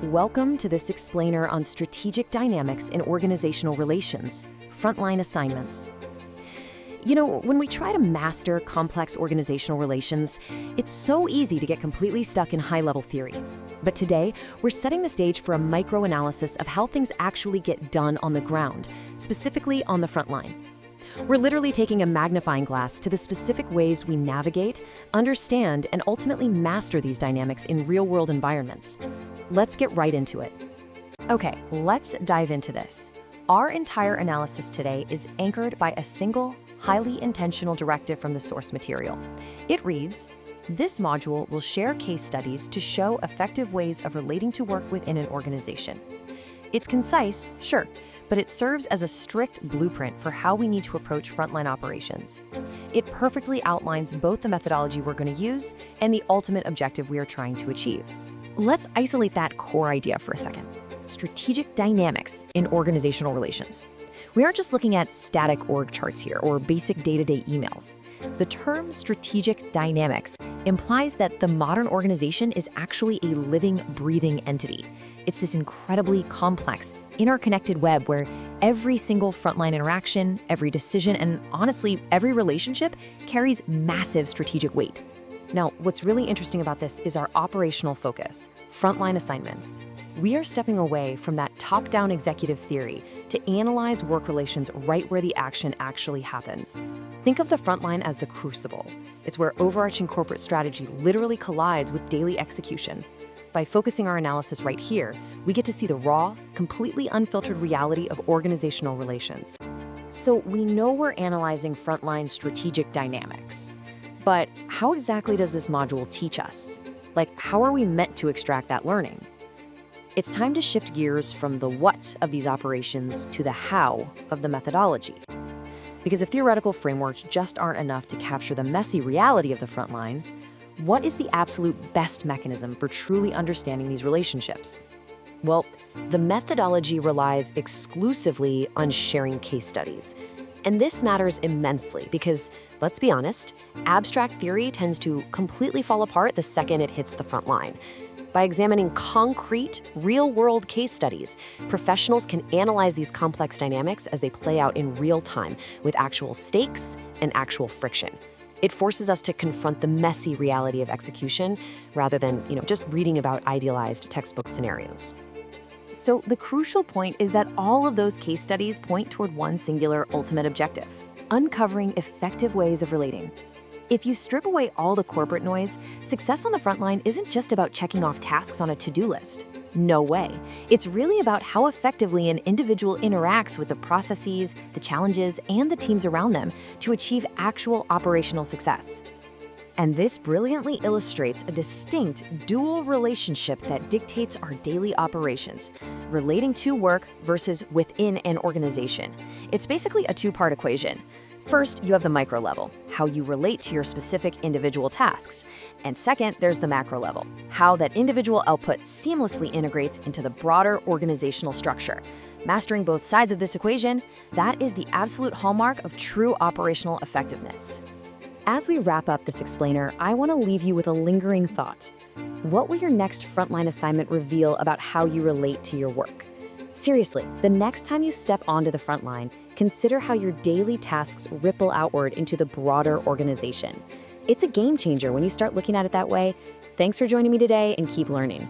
Welcome to this explainer on strategic dynamics in organizational relations, Frontline Assignments. You know, when we try to master complex organizational relations, it's so easy to get completely stuck in high-level theory. But today, we're setting the stage for a micro-analysis of how things actually get done on the ground, specifically on the front line. We're literally taking a magnifying glass to the specific ways we navigate, understand, and ultimately master these dynamics in real-world environments. Let's get right into it. Okay, let's dive into this. Our entire analysis today is anchored by a single, highly intentional directive from the source material. It reads, "This module will share case studies to show effective ways of relating to work within an organization." It's concise, sure, but it serves as a strict blueprint for how we need to approach frontline operations. It perfectly outlines both the methodology we're going to use and the ultimate objective we are trying to achieve. Let's isolate that core idea for a second. Strategic dynamics in organizational relations. We aren't just looking at static org charts here or basic day-to-day emails. The term strategic dynamics implies that the modern organization is actually a living, breathing entity. It's this incredibly complex, interconnected web where every single frontline interaction, every decision, and honestly, every relationship carries massive strategic weight. Now, what's really interesting about this is our operational focus, frontline assignments. We are stepping away from that top-down executive theory to analyze work relations right where the action actually happens. Think of the frontline as the crucible. It's where overarching corporate strategy literally collides with daily execution. By focusing our analysis right here, we get to see the raw, completely unfiltered reality of organizational relations. So we know we're analyzing frontline strategic dynamics. But how exactly does this module teach us? Like, how are we meant to extract that learning? It's time to shift gears from the what of these operations to the how of the methodology. Because if theoretical frameworks just aren't enough to capture the messy reality of the front line, what is the absolute best mechanism for truly understanding these relationships? Well, the methodology relies exclusively on sharing case studies. And this matters immensely because, let's be honest, abstract theory tends to completely fall apart the second it hits the front line. By examining concrete, real-world case studies, professionals can analyze these complex dynamics as they play out in real time with actual stakes and actual friction. It forces us to confront the messy reality of execution rather than, just reading about idealized textbook scenarios. So the crucial point is that all of those case studies point toward one singular ultimate objective: uncovering effective ways of relating. If you strip away all the corporate noise, success on the front line isn't just about checking off tasks on a to-do list. No way. It's really about how effectively an individual interacts with the processes, the challenges, and the teams around them to achieve actual operational success. And this brilliantly illustrates a distinct dual relationship that dictates our daily operations, relating to work versus within an organization. It's basically a two-part equation. First, you have the micro level, how you relate to your specific individual tasks. And second, there's the macro level, how that individual output seamlessly integrates into the broader organizational structure. Mastering both sides of this equation, that is the absolute hallmark of true operational effectiveness. As we wrap up this explainer, I want to leave you with a lingering thought. What will your next frontline assignment reveal about how you relate to your work? Seriously, the next time you step onto the front line, consider how your daily tasks ripple outward into the broader organization. It's a game changer when you start looking at it that way. Thanks for joining me today, and keep learning.